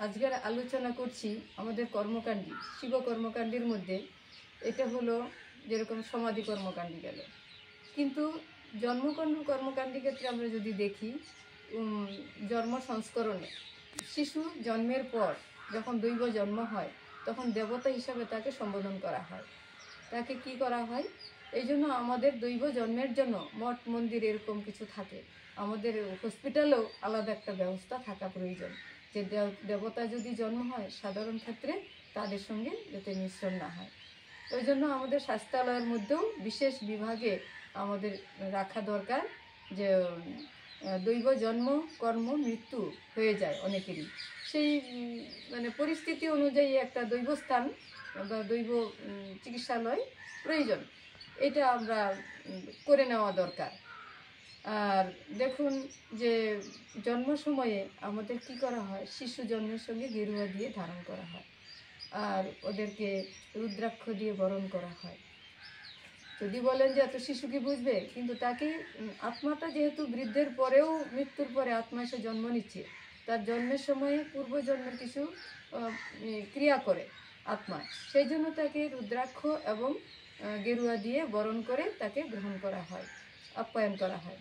আজকের আলোচনা করছি আমাদের কর্মকাণ্ডী শিব কর্মকাণ্ডের মধ্যে এটা হলো যেরকম সমাধি কর্মকাণ্ডী গেল, কিন্তু জন্মকাণ্ড কর্মকাণ্ডী ক্ষেত্রে আমরা যদি দেখি জন্ম সংস্করণে শিশু জন্মের পর যখন দৈব জন্ম হয় তখন দেবতা হিসাবে তাকে সম্বোধন করা হয়। তাকে কি করা হয়, এই জন্য আমাদের দৈব জন্মের জন্য মঠ মন্দির এরকম কিছু থাকে, আমাদের হসপিটালেও আলাদা একটা ব্যবস্থা থাকা প্রয়োজন যে দেবতা যদি জন্ম হয় সাধারণ ক্ষেত্রে তাদের সঙ্গে যাতে মিশ্রণ না হয়। ওই জন্য আমাদের স্বাস্থ্যালয়ের মধ্যেও বিশেষ বিভাগে আমাদের রাখা দরকার যে দৈব জন্ম কর্ম মৃত্যু হয়ে যায় অনেকেরই, সেই মানে পরিস্থিতি অনুযায়ী একটা দৈবস্থান বা দৈব চিকিৎসালয় প্রয়োজন, এটা আমরা করে নেওয়া দরকার। আর দেখুন যে জন্ম সময়ে আমাদের কি করা হয়, শিশু জন্মের সঙ্গে গেরুয়া দিয়ে ধারণ করা হয় আর ওদেরকে রুদ্রাক্ষ দিয়ে বরণ করা হয়। যদি বলেন যে এত শিশু কি বুঝবে, কিন্তু তাকে আত্মাটা যেহেতু বৃদ্ধের পরেও মৃত্যুর পরে আত্মা এসে জন্ম নিচ্ছে, তার জন্মের সময়ে পূর্বজন্মের কিছু ক্রিয়া করে আত্মা, সেই জন্য তাকে রুদ্রাক্ষ এবং গেরুয়া দিয়ে বরণ করে তাকে গ্রহণ করা হয়, আপ্যায়ন করা হয়।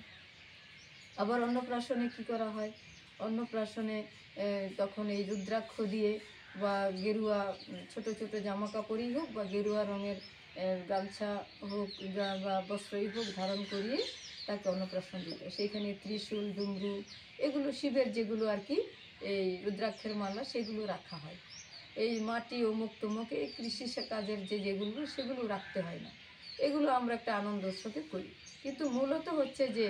আবার অন্নপ্রাশনে কি করা হয়, অন্নপ্রাশনে তখন এই রুদ্রাক্ষ দিয়ে বা গেরুয়া ছোট ছোট জামা কাপড়ই হোক বা গেরুয়া রঙের গামছা হোক বা বস্ত্রই হোক ধারণ করিয়ে তাকে অন্নপ্রাশন দিতে, সেইখানে ত্রিশূল ডুমরু এগুলো শিবের যেগুলো আর কি এই রুদ্রাক্ষের মালা সেগুলো রাখা হয়। এই মাটি অমুক তমুক এই কৃষি কাজের যেগুলো সেগুলো রাখতে হয় না, এগুলো আমরা একটা আনন্দের সাথে করি। কিন্তু মূলত হচ্ছে যে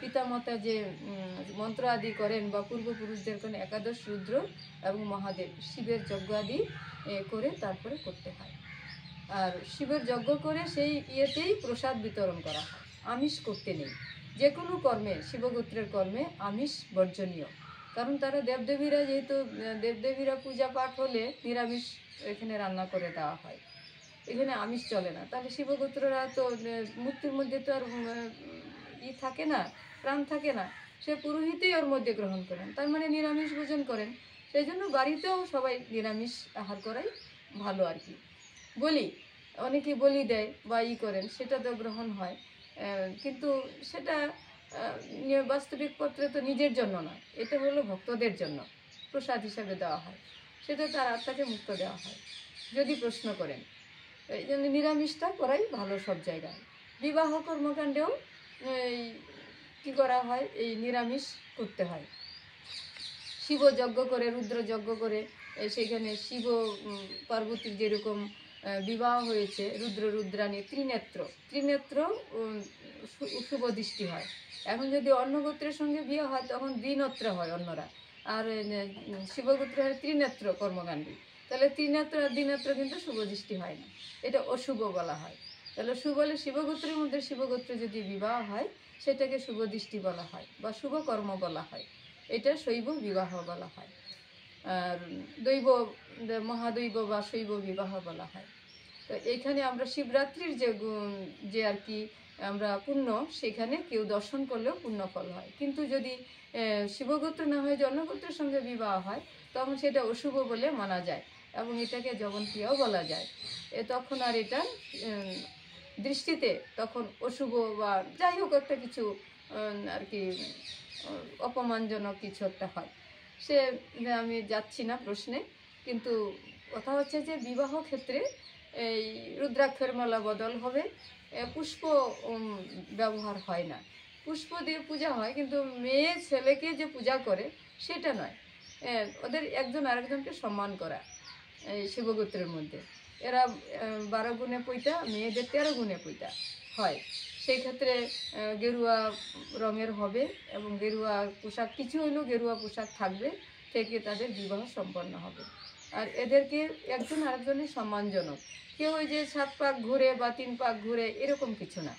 পিতামাতা যে মন্ত্র আদি করেন বা পূর্বপুরুষদের করেন একাদশ রুদ্র এবং মহাদেব শিবের যজ্ঞ আদি করে তারপরে করতে হয়। আর শিবের যজ্ঞ করে সেই ইয়েতেই প্রসাদ বিতরণ করা হয়, আমিষ করতে নেই। যে কোনো কর্মে শিবগোত্রের কর্মে আমিষ বর্জনীয়, কারণ তারা দেবদেবীরা যেহেতু দেবদেবীরা পূজা পাঠ হলে নিরামিষ এখানে রান্না করে দেওয়া হয়, এখানে আমিষ চলে না। তাহলে শিবগোত্ররা তো মূর্তির মধ্যে তো আর থাকে না, প্রাণ থাকে না, সে পুরোহিতই ওর মধ্যে গ্রহণ করেন, তার মানে নিরামিষ ভোজন করেন। সেই জন্য বাড়িতেও সবাই নিরামিষ আহার করাই ভালো আর কি। বলি অনেকে বলি দেয় বা করেন, সেটা তো গ্রহণ হয়, কিন্তু সেটা বাস্তবিক পত্রে তো নিজের জন্য নয়, এটা হলো ভক্তদের জন্য প্রসাদ হিসাবে দেওয়া হয়, সেটা তার আত্মাকে মুক্ত দেওয়া হয় যদি প্রশ্ন করেন। এই জন্য নিরামিষটা করাই ভালো সব জায়গায়। বিবাহ কর্মকাণ্ডেও এই কী করা হয়, এই নিরামিষ করতে হয়। শিব যজ্ঞ করে রুদ্র যজ্ঞ করে সেখানে শিব পার্বতীর যেরকম বিবাহ হয়েছে রুদ্র রুদ্রাণী ত্রিনেত্র শুভ দৃষ্টি হয়। এখন যদি অন্য গোত্রের সঙ্গে বিয়ে হয় তখন দ্বিনেত্র হয় অন্যরা, আর শিবগোত্র হয় ত্রিনেত্র কর্মকাণ্ডী, তাহলে ত্রিনেত্র আর দ্বিনেত্র কিন্তু শুভ দৃষ্টি হয় না, এটা অশুভ বলা হয়। তাহলে বলে শিবগোত্রের মধ্যে শিবগোত্রে যদি বিবাহ হয় সেটাকে শুভ দৃষ্টি বলা হয় বা শুভ কর্ম বলা হয়, এটা শৈব বিবাহ বলা হয়। আর দৈব মহাদৈব বা শৈব বিবাহ বলা হয়। তো এইখানে আমরা শিবরাত্রির যে আর কি আমরা পুণ্য, সেখানে কেউ দর্শন করলেও পুণ্য ফল হয়। কিন্তু যদি শিবগোত্র না হয়ে জন্মগোত্রের সঙ্গে বিবাহ হয় তখন সেটা অশুভ বলে মানা যায় এবং এটাকে জবনক্রিয়াও বলা যায়। তখন আর এটা দৃষ্টিতে তখন অশুভ বা যাই হোক একটা কিছু আর কি অপমানজনক কিছু একটা হয়। সে আমি যাচ্ছি না প্রশ্নে, কিন্তু কথা হচ্ছে যে বিবাহ ক্ষেত্রে এই রুদ্রাক্ষের মালা বদল হবে, পুষ্প ব্যবহার হয় না, পুষ্প দিয়ে পূজা হয় কিন্তু মেয়ে ছেলেকে যে পূজা করে সেটা নয়, ওদের একজন আরেকজনকে সম্মান করা। এই শিবগোত্রের মধ্যে এরা 12 গুণে পৈতা, মেয়েদের 13 গুণে পৈতা হয়। সেই ক্ষেত্রে গেরুয়া রঙের হবে এবং গেরুয়া পোশাক কিছু হলেও গেরুয়া পোশাক থাকবে, থেকে তাদের বিবাহ সম্পন্ন হবে। আর এদেরকে একজন আরেকজনের সম্মানজনক, কেউ ওই যে 7 পাক ঘুরে বা 3 পাক ঘুরে এরকম কিছু না।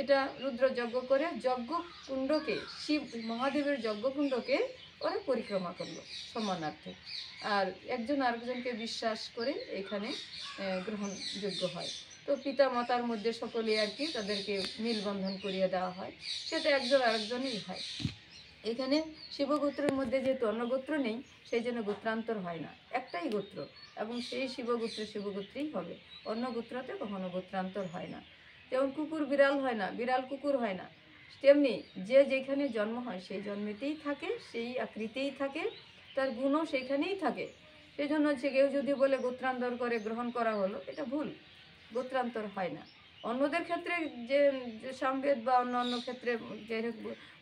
এটা রুদ্র যজ্ঞ করে যজ্ঞকুণ্ডকে শিব মহাদেবের যজ্ঞকুণ্ডকে ওরা পরিক্রমা করলো সম্মানার্থে, আর একজন আরেকজনকে বিশ্বাস করে এখানে গ্রহণযোগ্য হয়। তো পিতা মাতার মধ্যে সকলে আর কি তাদেরকে মিলবন্ধন করিয়ে দেওয়া হয়, সেটা একজন আরেকজনই হয়। এখানে শিবগোত্রের মধ্যে যেহেতু অন্য গোত্র নেই, সেই জন্য গোত্রান্তর হয় না, একটাই গোত্র, এবং সেই শিবগোত্রেই হবে। অন্য গোত্রতে কখনো গোত্রান্তর হয় না। যেমন কুকুর বিড়াল হয় না, বিড়াল কুকুর হয় না, তেমনি যে যেখানে জন্ম হয় সেই জন্মেতেই থাকে, সেই আকৃতিই থাকে, তার গুণও সেইখানেই থাকে। সেই জন্য হচ্ছে কেউ যদি বলে গোত্রান্তর করে গ্রহণ করা হলো, এটা ভুল। গোত্রান্তর হয় না। অন্যদের ক্ষেত্রে যে সামবেদ বা অন্য ক্ষেত্রে যে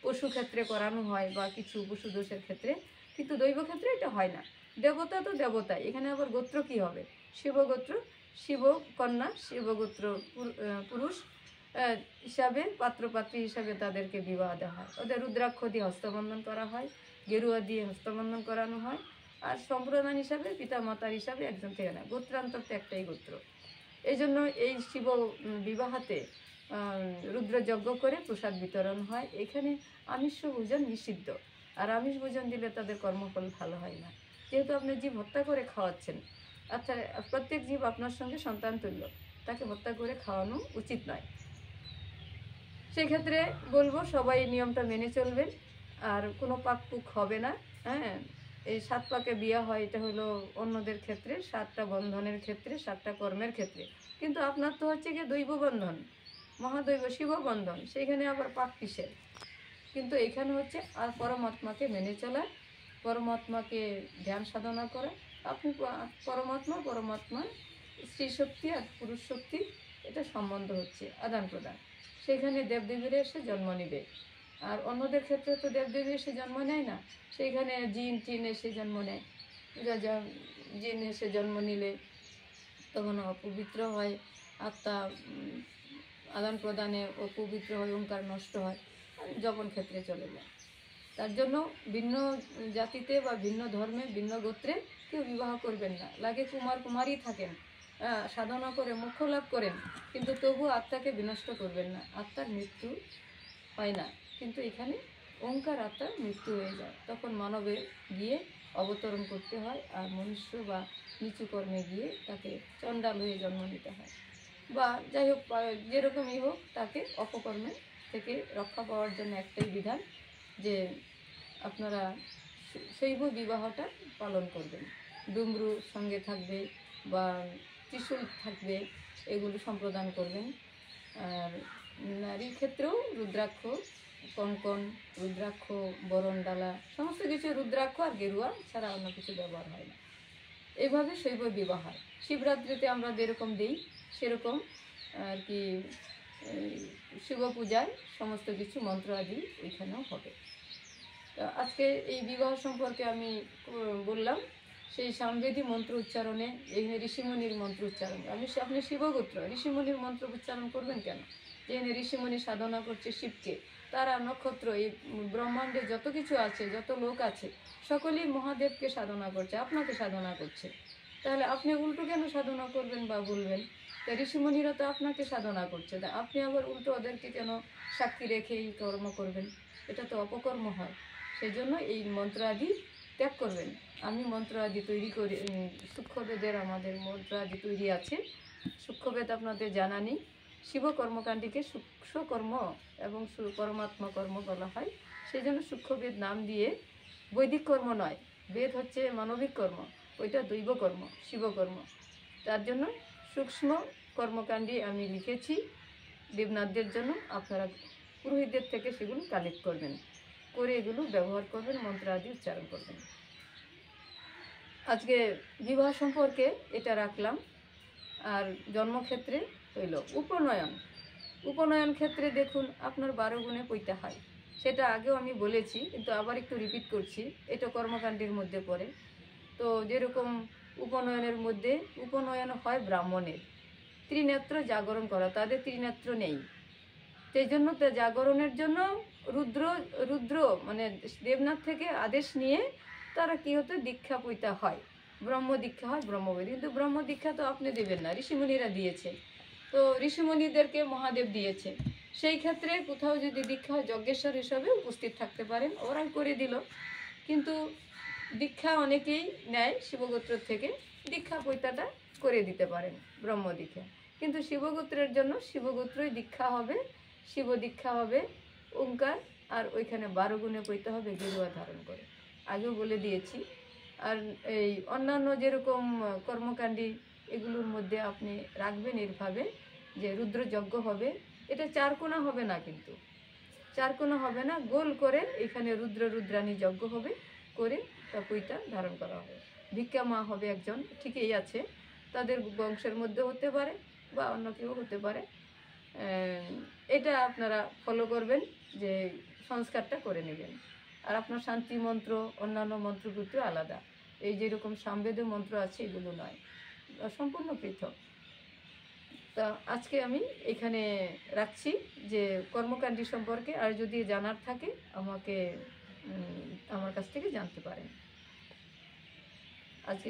পশু ক্ষেত্রে করানো হয় বা কিছু পশু দোষের ক্ষেত্রে, কিন্তু দৈব ক্ষেত্রে এটা হয় না। দেবতা তো দেবতাই, এখানে আবার গোত্র কি হবে? শিবগোত্র, শিব কন্যা, শিবগোত্র পুরুষ হিসাবে, পাত্রপাত্রী হিসাবে তাদেরকে বিবাহ দেওয়া হয়। ওদের রুদ্রাক্ষ দিয়ে হস্তবন্ধন করা হয়, গেরুয়া দিয়ে হস্তবন্ধন করানো হয়। আর সম্প্রদান হিসাবে পিতা মাতার হিসাবে একজন থেকে না, গোত্রান্তর তো একটাই গোত্র। এই জন্য এই শিব বিবাহতে রুদ্রযজ্ঞ করে প্রসাদ বিতরণ হয়। এখানে আমিষ ভোজন নিষিদ্ধ, আর আমিষ ভোজন দিলে তাদের কর্মফল ভালো হয় না। যেহেতু আপনি জীব হত্যা করে খাওয়াচ্ছেন, আচ্ছা প্রত্যেক জীব আপনার সঙ্গে সন্তান তুল্য, তাকে হত্যা করে খাওয়ানো উচিত নয়। সেক্ষেত্রে বলবো সবাই নিয়মটা মেনে চলবেন, আর কোনো পাকপুক হবে না। হ্যাঁ, এই 7 পাকে বিয়ে হয়, এটা হলো অন্যদের ক্ষেত্রে, 7টা বন্ধনের ক্ষেত্রে, 7টা কর্মের ক্ষেত্রে। কিন্তু আপনার তো হচ্ছে গিয়ে দৈব বন্ধন, মহাদৈব শিব বন্ধন, সেইখানে আবার পাক কিসের? কিন্তু এখানে হচ্ছে আর পরমাত্মাকে মেনে চলা, পরমাত্মাকে ধ্যান সাধনা করা। আপনি পরমাত্মা স্ত্রী শক্তি আর পুরুষ শক্তি, এটা সম্বন্ধ হচ্ছে আদান প্রদান। সেখানে দেবদেবীরা এসে জন্ম নেবে। আর অন্যদের ক্ষেত্রে তো দেবদেবী এসে জন্ম নেয় না, সেইখানে জিন এসে জন্ম নেয়। জিন এসে জন্ম নিলে তখন অপবিত্র হয়, আত্মা আদান প্রদানে অপবিত্র হয়, ওঙ্কার নষ্ট হয়, যপন ক্ষেত্রে চলে যায়। তার জন্য ভিন্ন জাতিতে বা ভিন্ন ধর্মে, ভিন্ন গোত্রে কেউ বিবাহ করবেন না। লাগে কুমারী থাকেন, সাধনা করে মোক্ষ লাভ করেন, কিন্তু তবু আত্মাকে বিনষ্ট করবেন না। আত্মার মৃত্যু হয় না, কিন্তু এখানে ওঙ্কার আত্মার মৃত্যু হয়ে যায়, তখন মানবে গিয়ে অবতরণ করতে হয়, আর মনুষ্য বা নিচু কর্মে গিয়ে তাকে চণ্ডাল হয়ে জন্ম নিতে হয়। বা যাই হোক, যেরকমই হোক, তাকে অপকর্মে থেকে রক্ষা পাওয়ার জন্য একটাই বিধান যে আপনারা শৈব বিবাহটা পালন করবেন। ডুমরু সঙ্গে থাকবে বা ত্রিশূল থাকবে, এগুলো সম্প্রদান করবেন। আর নারীর ক্ষেত্রেও রুদ্রাক্ষ, কঙ্কন, রুদ্রাক্ষ, বরণডালা, সমস্ত কিছু রুদ্রাক্ষ আর গেরুয়া ছাড়া অন্য কিছু ব্যবহার হয় না। এইভাবে শৈব বিবাহ হয়। শিবরাত্রিতে আমরা যেরকম দিই সেরকম আর কি শিব পূজায় সমস্ত কিছু মন্ত্র আদি এখানেও হবে। তো আজকে এই বিবাহ সম্পর্কে আমি বললাম, সেই সামবেদী মন্ত্র উচ্চারণে, এই ঋষিমণির মন্ত্র উচ্চারণ, আপনি শিবগোত্র, ঋষিমণির মন্ত্র উচ্চারণ করবেন কেন? যে ঋষিমণি সাধনা করছে শিবকে, তারা নক্ষত্র, এই ব্রহ্মাণ্ডে যত কিছু আছে, যত লোক আছে, সকলেই মহাদেবকে সাধনা করছে, আপনাকে সাধনা করছে। তাহলে আপনি উল্টো কেন সাধনা করবেন বা বলবেন? তা ঋষিমণিরা তো আপনাকে সাধনা করছে, তা আপনি আবার উল্টো ওদেরকে কেন সাক্ষী রেখে এই কর্ম করবেন? এটা তো অপকর্ম হয়। সেই জন্য এই মন্ত্র আদি ত্যাগ করবেন। আমি মন্ত্র আদি তৈরি করি, সূক্ষ্মবেদের আমাদের মন্ত্র আদি তৈরি আছে। সূক্ষ্মবেদ আপনাদের জানা নেই। শিব কর্মকাণ্ডীকে সূক্ষ্ম কর্ম এবং পরমাত্মা কর্ম বলা হয়। সেই জন্য সূক্ষ্মবেদ নাম দিয়ে, বৈদিক কর্ম নয়, বেদ হচ্ছে মানবিক কর্ম, ওইটা দৈব কর্ম, শিবকর্ম। তার জন্য সূক্ষ্ম কর্মকাণ্ডী আমি লিখেছি দেবনাথদের জন্য। আপনারা পুরোহিতদের থেকে সেগুলো কালেক্ট করবেন, করে এগুলো ব্যবহার করবেন, মন্ত্র আদি উচ্চারণ করবেন। আজকে বিবাহ সম্পর্কে এটা রাখলাম। আর জন্মক্ষেত্রে হইল উপনয়ন ক্ষেত্রে দেখুন, আপনার 12 গুণে পৈতা হয়। সেটা আগেও আমি বলেছি, কিন্তু আবার একটু রিপিট করছি, এটা কর্মকাণ্ডের মধ্যে পড়ে। তো যেরকম উপনয়নের মধ্যে উপনয়ন হয় ব্রাহ্মণের, ত্রিনেত্র জাগরণ করা, তাদের ত্রিনেত্র নেই। সেই জন্য জাগরণের জন্য রুদ্র মানে দেবনাথ থেকে আদেশ নিয়ে তারা কি হতো, দীক্ষা পৈতা হয়, ব্রহ্ম দীক্ষা হয়, ব্রহ্মবেদ। কিন্তু ব্রহ্ম দীক্ষা তো আপনি দেবেন না, ঋষিমুনিরা দিয়েছে। তো ঋষিমুনিদেরকে মহাদেব দিয়েছে। সেই ক্ষেত্রে কোথাও যদি দীক্ষা হয়, যজ্ঞেশ্বর হিসাবে উপস্থিত থাকতে পারেন, ওরাই করে দিল। কিন্তু দীক্ষা অনেকেই নেয় শিবগোত্র থেকে, দীক্ষা পৈতাটা করে দিতে পারেন, ব্রহ্ম দীক্ষা। কিন্তু শিবগোত্রের জন্য শিবগোত্রই দীক্ষা হবে, শিব দীক্ষা হবে, ওঙ্কার আর ওইখানে 12 গুণে পড়তে হবে গেরুয়া ধারণ করে, আগেও বলে দিয়েছি। আর এই অন্যান্য যেরকম কর্মকাণ্ডী এগুলোর মধ্যে আপনি রাখবেন এইভাবে যে রুদ্রযজ্ঞ হবে, এটা চারকোনা হবে না, কিন্তু চারকোনা হবে না, গোল করে এখানে রুদ্রাণী যজ্ঞ হবে, করে তা পৈতা ধারণ করা হবে। ভিক্ষা মা হবে একজন, ঠিকই আছে, তাদের বংশের মধ্যে হতে পারে বা অন্য কেউ হতে পারে। এটা আপনারা ফলো করবেন, যে সংস্কারটা করে নেবেন। আর আপনার শান্তি মন্ত্র অন্যান্য মন্ত্রগুলো আলাদা, এই যেরকম সামবেদীয় মন্ত্র আছে এগুলো নয়, সম্পূর্ণ পৃথক। তা আজকে আমি এখানে রাখছি যে কর্মকাণ্ডী সম্পর্কে, আর যদি জানার থাকে আমাকে আমার কাছ থেকে জানতে পারেন। আজকে